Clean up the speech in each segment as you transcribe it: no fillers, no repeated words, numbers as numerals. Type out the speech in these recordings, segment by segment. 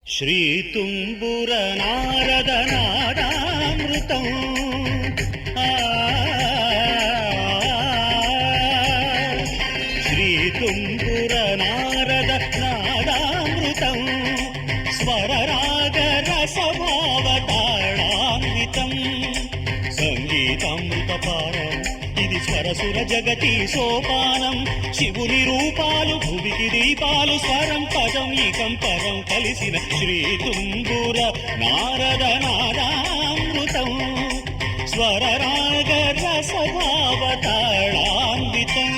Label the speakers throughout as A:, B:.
A: ಶ್ರೀ ತುಂಬುರ ನಾರದ ನಾದಾಮೃತಂ ಶ್ರೀ ತುಂಬುರ ನಾರದ ನಾದಾಮೃತಂ ಸ್ವರ ರಾಗ ರಸಭಾವ ತಾಳಾನ್ವಿತಂ సంగీతామృత పారం ఇది స్వరసుర జగతి సోపానం శివుని రూపాలు భువికి దీపాలు స్వరం పదం ఇకం పరం కలిసిన శ్రీ తుంబుర నారద నాదామృతం స్వర రాగ రసభావ తాళాన్వితం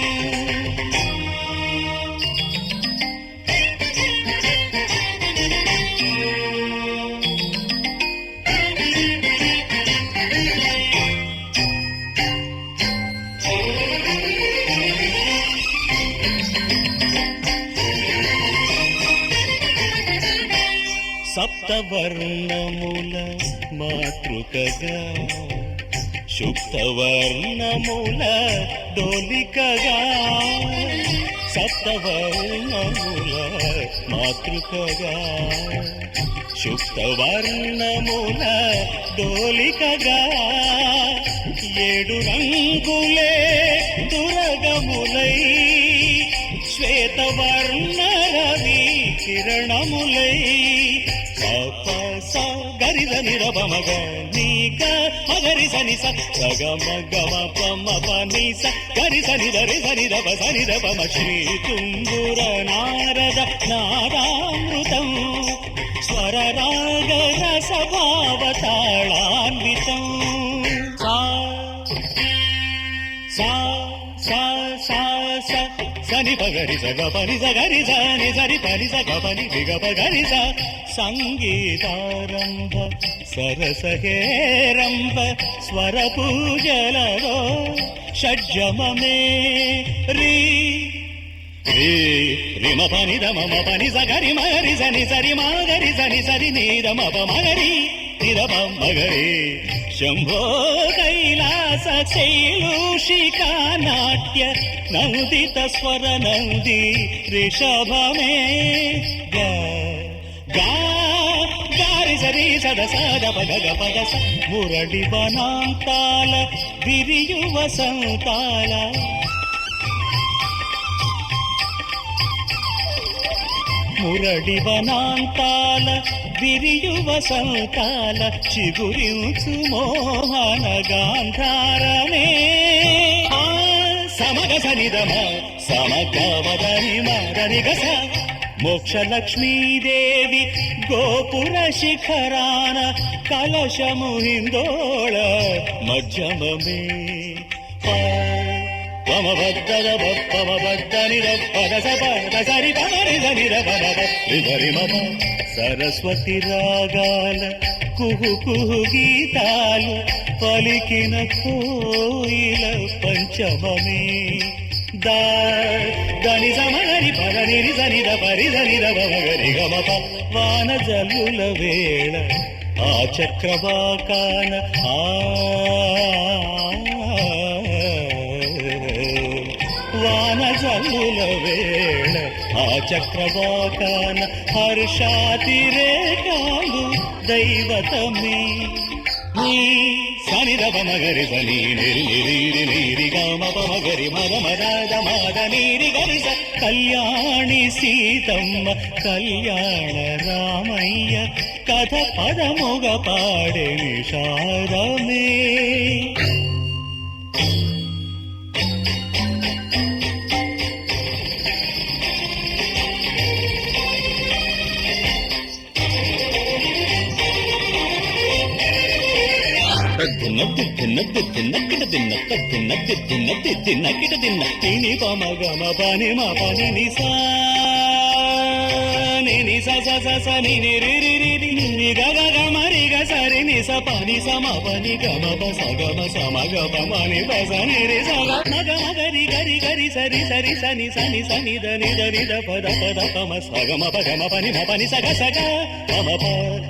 A: సప్తవర్ణముల మాతృకగా శుక్తవర్ణముల డోలికగా సప్తవర్ణముల మాతృకగా శుక్తవర్ణముల డోలికగా ఏడు రంగులే దురగములై శ్వేతవర్ణ రవి కిరణములై గరిజ నిరభ మగ నీక మగరి సని సగ మగ పమ పని స గరి సని దరి సని రభ సని రభ శ్రీ తుంబుర నారద నాదామృతం స్వర రాగ రసభావ తాళాన్వితం సా సా సా సా సని పగరి సగ పని సగరి సని సరి పని సగ పని విగ పగరి స సంగీతారంభ సరసహేరంభ స్వర పూజలలో షడ్జమమే రీ రీ రిమ పని దమ పని సగరి మగరి సని సరి మగరి సని సరి నీరమ మగరి నిరమ మగరి శంభో కైలాస శైలూషికా నాట్య నందిత స్వర నంది రిషభమే గారి సరి సద సద పద పద మురళి వనాంతాల విరియు వసంతాల మురళి వనాంతాల విరియు వసంతాల చిగురించు మోహన గాంధారమే సమగ సనిదమ సమగవదని మదని గస మోక్షలక్ష్మీదేవి గోపుర శిఖరాన కలశము హిందోళ మధ్యమమే పమబద్దద బప్పమబద్ద నిరపద సపద సరి పమరి సరి మమ సరస్వతి రాగాల కుహు కుహు గీతాలు పలికిన కోయిల పంచమమే దని సమగరి పరనిరి సనిద పరి సనిద మగరి గమప వాన జల్లుల వేళ ఆ చక్రవాకాన వాన జల్లుల వేళ ఆ చక్రవాకాన హర్షాతిరేకాలు దైవతమే నీ సనిరవ మగరి సని నిరి నిరి నీరి గమ పమగరి మద మద మద నీరి గరి స కళ్యాణి సీతమ్మ కళ్యాణ రామయ్య కథ పదముగ పాడే నిషాదమే తిని పమగమ పని మా పని నిసా ని స స స స ని ని రి రి రి రి ని గ గ గ మ రి గ స రి ని స ప ని స మ ప ని గ మ ప స గ మ స మ గ ప మ ని ప స ని రి స గ మ గ మ గ రి గ రి గ రి స రి స రి స ని స ని స ని ద ని ద ని ద ప ద ప మ స గ మ ప గ మ ప ని మ ప ని స గ మ ప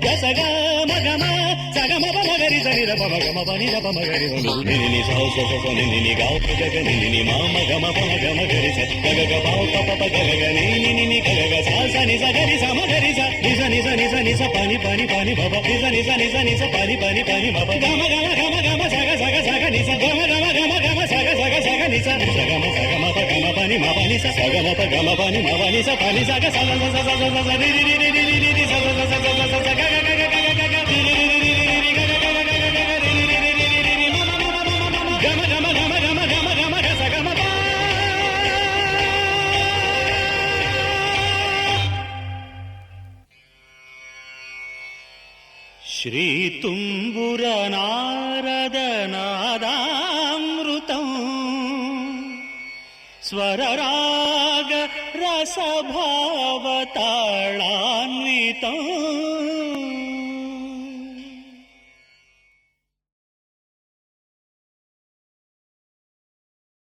A: గ స గ మ గ మ స గ మ ప మ గ రి స ని ద ప మ గ మ ప ని ద ప మ గ రి ని ని స స స ని ని ని గ ప గ గ ని ని మ మ గ మ ప మ గ మ గ రి స గ గ గ ప ప ప గ గ ని ని ని ని గ గ గ స స ని స గ రి స మ గ రి స ని స ని స ని స నిస పని పని పని బబ నిస నిస నిస నిస పని పని పని బబ గమ గమ గమ గమ సగ సగ సగ నిస గమ గమ గమ గమ సగ సగ సగ నిస సగమ సగమ ప గమ పని మ పని స సగమ ప గమ పని మ పని స పని సగ సగ సగ సగ సగ సగ రి రి రి రి రి రి రి సగ సగ సగ సగ సగ గ గ గ గ గ గ గ రి రి రి రి రి రి గ గ గ గ గ గ రి రి రి రి రి రి రి మ మ మ మ మ మ గమ గమ గమ గమ గమ గమ గ స గమ ప శ్రీ తుంబుర నారద నాదామృతం స్వరరాగ రసభావతాళాన్వితం